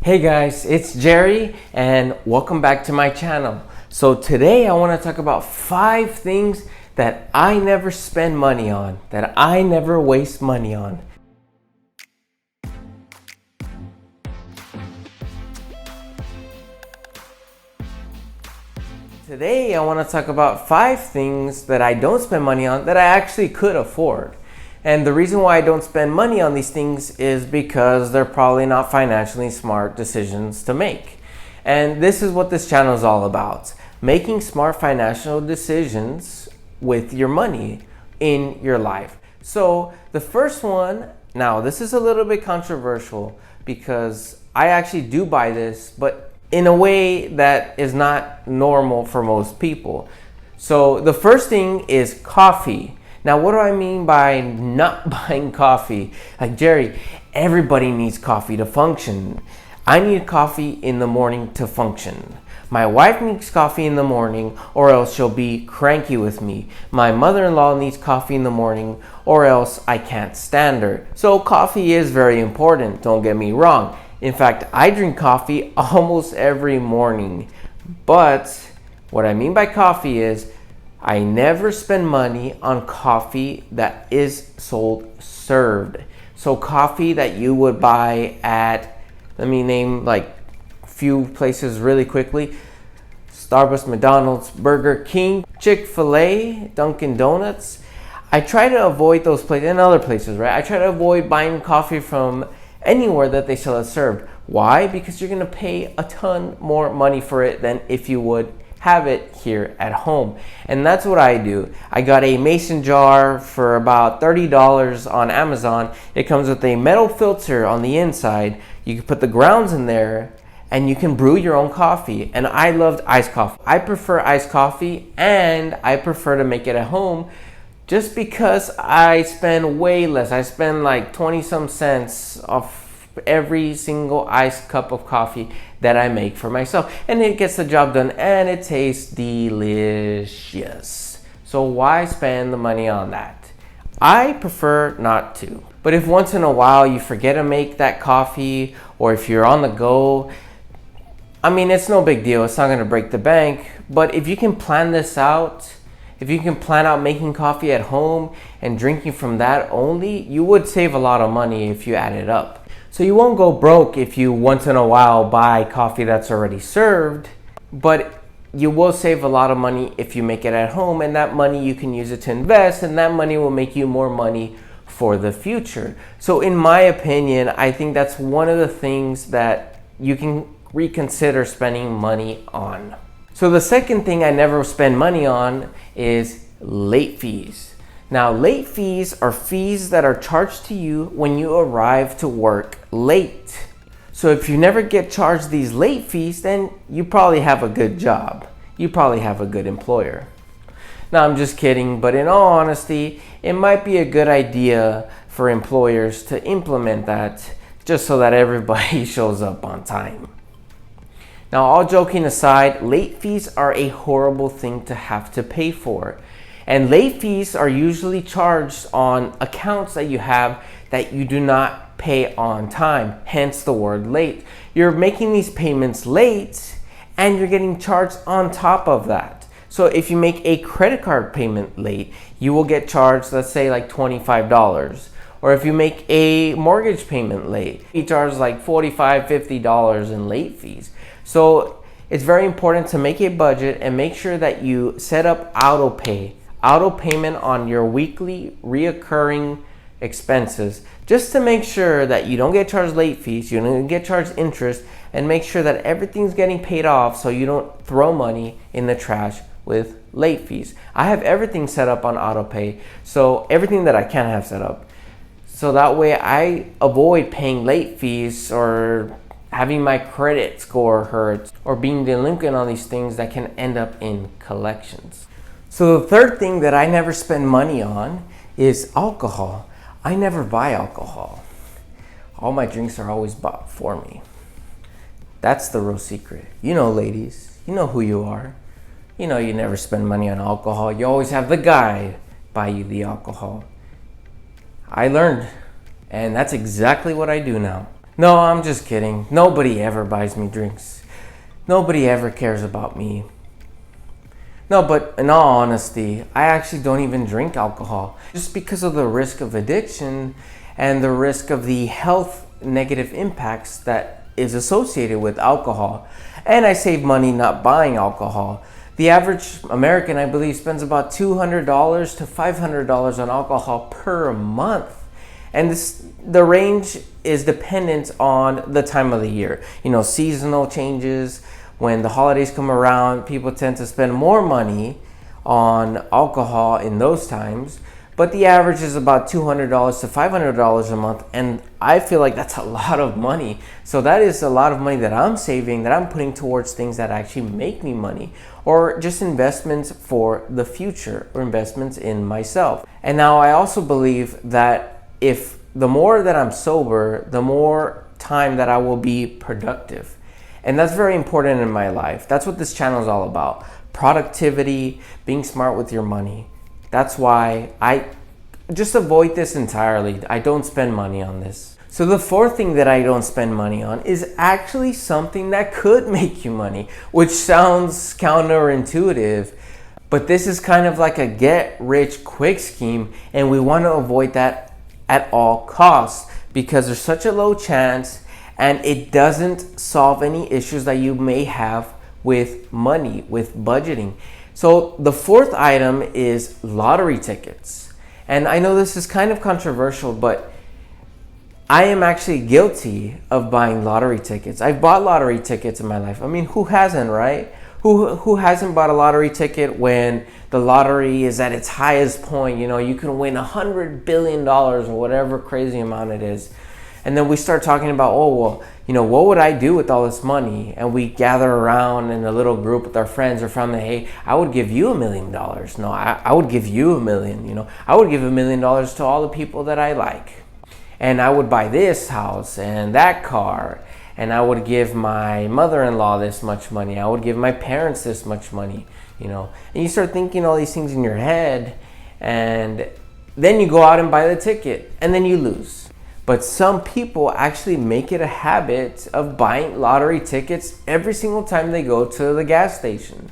Hey guys, it's Jerry and welcome back to my channel. So today I want to talk about 5 things that I never spend money on, that I never waste money on. Today I want to talk about 5 things that I don't spend money on that I actually could afford. And the reason why I don't spend money on these things is because they're probably not financially smart decisions to make. And this is what this channel is all about. Making smart financial decisions with your money in your life. So the first one, now this is a little bit controversial because I actually do buy this, but in a way that is not normal for most people. So the first thing is coffee. Now, what do I mean by not buying coffee? Like, Jerry, everybody needs coffee to function. I need coffee in the morning to function. My wife needs coffee in the morning or else she'll be cranky with me. My mother-in-law needs coffee in the morning or else I can't stand her. So coffee is very important, don't get me wrong. In fact, I drink coffee almost every morning. But what I mean by coffee is I never spend money on coffee that is sold served. So coffee that you would buy at, let me name like a few places really quickly. Starbucks, McDonald's, Burger King, Chick-fil-A, Dunkin' Donuts. I try to avoid those places and other places, right? I try to avoid buying coffee from anywhere that they sell it served. Why? Because you're gonna pay a ton more money for it than if you would have it here at home. And that's what I do. I got a mason jar for about $30 on Amazon. It comes with a metal filter on the inside. You can put the grounds in there and you can brew your own coffee. And I loved iced coffee. I prefer iced coffee and I prefer to make it at home just because I spend way less. I spend like 20 some cents off every single iced cup of coffee that I make for myself, and it gets the job done and it tastes delicious. So why spend the money on that? I prefer not to. But if once in a while you forget to make that coffee, or if you're on the go, I mean, it's no big deal. It's not going to break the bank. But if you can plan this out, if you can plan out making coffee at home and drinking from that only, you would save a lot of money if you add it up. So you won't go broke if you once in a while buy coffee that's already served, but you will save a lot of money if you make it at home, and that money you can use it to invest, and that money will make you more money for the future. So in my opinion, I think that's one of the things that you can reconsider spending money on. So the second thing I never spend money on is late fees. Now, late fees are fees that are charged to you when you arrive to work late. So if you never get charged these late fees, then you probably have a good job. You probably have a good employer. Now, I'm just kidding, but in all honesty, it might be a good idea for employers to implement that just so that everybody shows up on time. Now, all joking aside, late fees are a horrible thing to have to pay for. And late fees are usually charged on accounts that you have that you do not pay on time, hence the word late. You're making these payments late and you're getting charged on top of that. So if you make a credit card payment late, you will get charged, let's say like $25. Or if you make a mortgage payment late, you charge like $45, $50 in late fees. So it's very important to make a budget and make sure that you set up auto payment on your weekly reoccurring expenses, just to make sure that you don't get charged late fees, you don't get charged interest, and make sure that everything's getting paid off so you don't throw money in the trash with late fees. I have everything set up on auto pay, so everything that I can have set up. So that way I avoid paying late fees or having my credit score hurt or being delinquent on these things that can end up in collections. So the third thing that I never spend money on is alcohol. I never buy alcohol. All my drinks are always bought for me. That's the real secret. You know, ladies, you know who you are. You know you never spend money on alcohol. You always have the guy buy you the alcohol. I learned, and that's exactly what I do now. No, I'm just kidding. Nobody ever buys me drinks. Nobody ever cares about me. No, but in all honesty, I actually don't even drink alcohol just because of the risk of addiction and the risk of the health negative impacts that is associated with alcohol. And I save money not buying alcohol. The average American, I believe, spends about $200 to $500 on alcohol per month. And the range is dependent on the time of the year. You know, seasonal changes. When the holidays come around, people tend to spend more money on alcohol in those times. But the average is about $200 to $500 a month. And I feel like that's a lot of money. So that is a lot of money that I'm saving, that I'm putting towards things that actually make me money, or just investments for the future, or investments in myself. And now I also believe that if the more that I'm sober, the more time that I will be productive. And that's very important in my life. That's what this channel is all about. Productivity, being smart with your money. That's why I just avoid this entirely. I don't spend money on this. So the fourth thing that I don't spend money on is actually something that could make you money, which sounds counterintuitive, but this is kind of like a get rich quick scheme, and we want to avoid that at all costs because there's such a low chance and it doesn't solve any issues that you may have with money, with budgeting. So the fourth item is lottery tickets. And I know this is kind of controversial, but I am actually guilty of buying lottery tickets. I've bought lottery tickets in my life. I mean, who hasn't, right? Who hasn't bought a lottery ticket when the lottery is at its highest point? You know, you can win $100 billion or whatever crazy amount it is. And then we start talking about, oh, well, you know, what would I do with all this money? And we gather around in a little group with our friends or family. Hey, I would give you $1 million. No, I would give you $1 million. You know, I would give $1 million to all the people that I like. And I would buy this house and that car. And I would give my mother-in-law this much money. I would give my parents this much money, you know. And you start thinking all these things in your head. And then you go out and buy the ticket. And then you lose. But some people actually make it a habit of buying lottery tickets every single time they go to the gas station.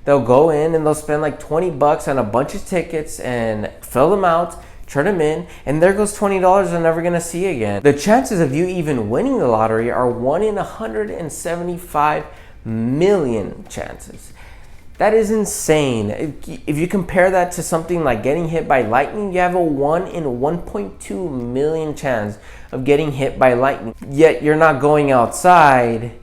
They'll go in and they'll spend like $20 on a bunch of tickets and fill them out, turn them in, and there goes $20 they're never gonna see again. The chances of you even winning the lottery are 1 in 175 million chances. That is insane. If you compare that to something like getting hit by lightning, you have a 1 in 1.2 million chance of getting hit by lightning. Yet you're not going outside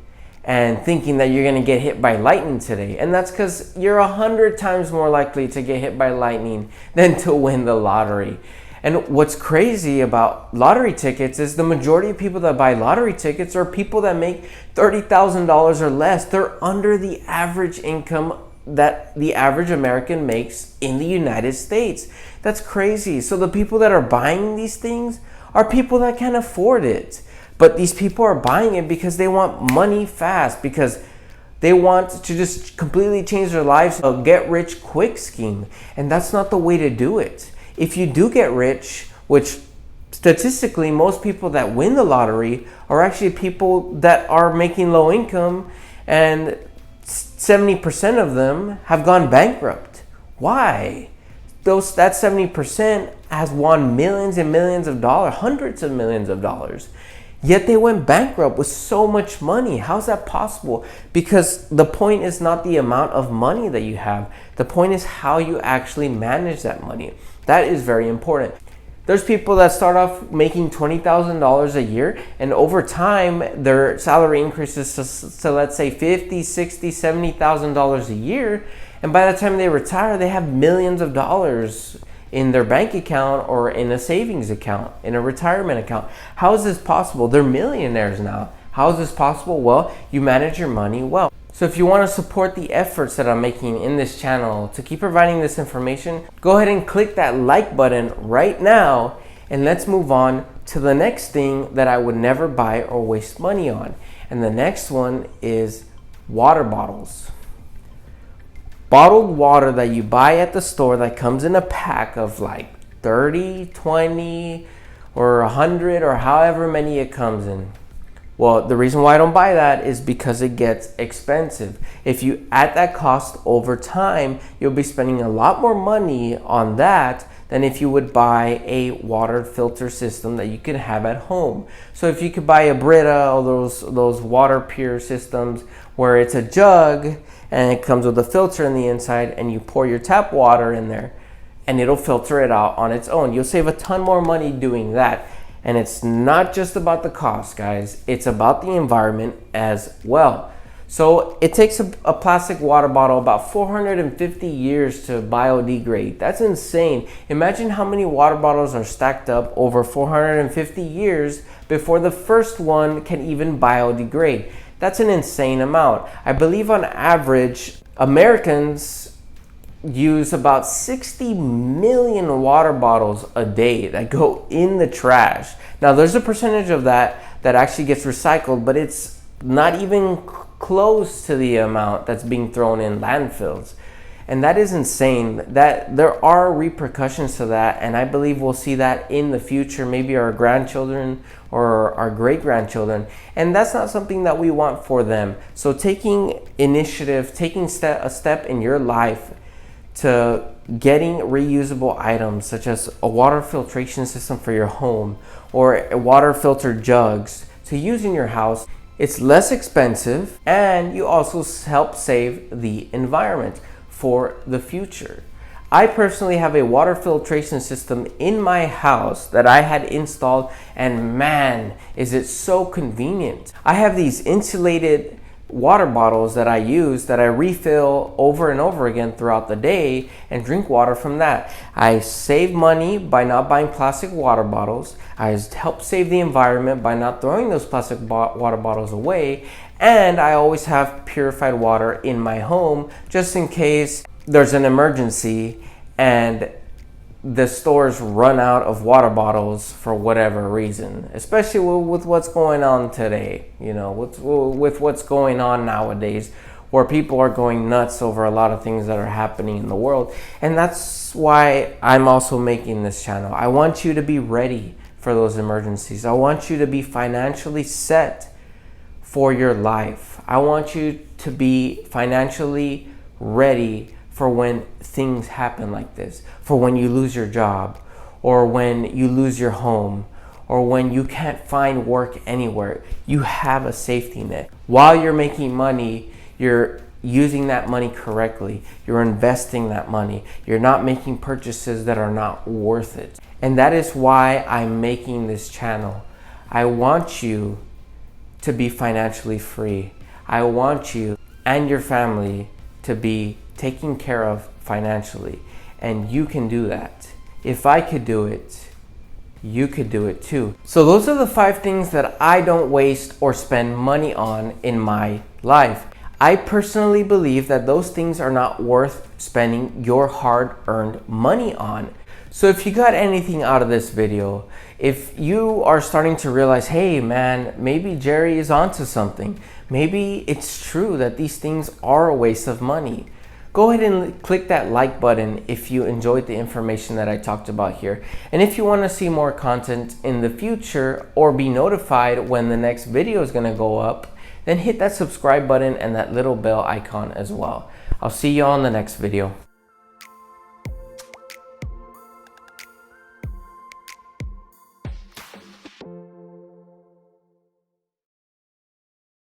and thinking that you're gonna get hit by lightning today. And that's because you're 100 times more likely to get hit by lightning than to win the lottery. And what's crazy about lottery tickets is the majority of people that buy lottery tickets are people that make $30,000 or less. They're under the average income that the average American makes in the United States. That's crazy. So the people that are buying these things are people that can afford it. But these people are buying it because they want money fast, because they want to just completely change their lives, a get rich quick scheme. And that's not the way to do it. If you do get rich, which statistically most people that win the lottery are actually people that are making low income, and 70% of them have gone bankrupt. Why? That 70% has won millions and millions of dollars, hundreds of millions of dollars. Yet they went bankrupt with so much money. How's that possible? Because the point is not the amount of money that you have. The point is how you actually manage that money. That is very important. There's people that start off making $20,000 a year, and over time their salary increases to let's say $50,000, $60,000, $70,000 a year, and by the time they retire they have millions of dollars in their bank account or in a savings account, in a retirement account. How is this possible? They're millionaires now. How is this possible? Well, you manage your money well. So if you want to support the efforts that I'm making in this channel to keep providing this information, go ahead and click that like button right now, and let's move on to the next thing that I would never buy or waste money on. And the next one is water bottles. Bottled water that you buy at the store that comes in a pack of like 30, 20, or 100, or however many it comes in. Well, the reason why I don't buy that is because it gets expensive. If you add that cost over time, you'll be spending a lot more money on that than if you would buy a water filter system that you can have at home. So if you could buy a Brita or those water pure systems where it's a jug and it comes with a filter in the inside, and you pour your tap water in there and it'll filter it out on its own. You'll save a ton more money doing that. And it's not just about the cost, guys. It's about the environment as well. So it takes a plastic water bottle about 450 years to biodegrade. That's insane. Imagine how many water bottles are stacked up over 450 years before the first one can even biodegrade. That's an insane amount. I believe on average, Americans use about 60 million water bottles a day that go in the trash. Now there's a percentage of that actually gets recycled, but it's not even close to the amount that's being thrown in landfills. And that is insane. That there are repercussions to that, and I believe we'll see that in the future, maybe our grandchildren or our great-grandchildren, and that's not something that we want for them. So taking initiative, taking a step in your life to getting reusable items such as a water filtration system for your home or water filter jugs to use in your house, it's less expensive, and you also help save the environment for the future. I personally have a water filtration system in my house that I had installed, and man, is it so convenient. I have these insulated water bottles that I use that I refill over and over again throughout the day and drink water from that. I save money by not buying plastic water bottles. I help save the environment by not throwing those plastic water bottles away. And I always have purified water in my home just in case there's an emergency and the stores run out of water bottles for whatever reason, especially with what's going on today, with what's going on nowadays, where people are going nuts over a lot of things that are happening in the world. And that's why I'm also making this channel. I want you to be ready for those emergencies. I want you to be financially set for your life. I want you to be financially ready for when things happen like this, for when you lose your job, or when you lose your home, or when you can't find work anywhere. You have a safety net. While you're making money, you're using that money correctly. You're investing that money. You're not making purchases that are not worth it. And that is why I'm making this channel. I want you to be financially free. I want you and your family to be taken care of financially, and you can do that. If I could do it, you could do it too. So those are the 5 things that I don't waste or spend money on in my life. I personally believe that those things are not worth spending your hard-earned money on. So if you got anything out of this video, if you are starting to realize, hey man, maybe Jerry is onto something, maybe it's true that these things are a waste of money, go ahead and click that like button if you enjoyed the information that I talked about here. And if you want to see more content in the future or be notified when the next video is going to go up, then hit that subscribe button and that little bell icon as well. I'll see you on the next video.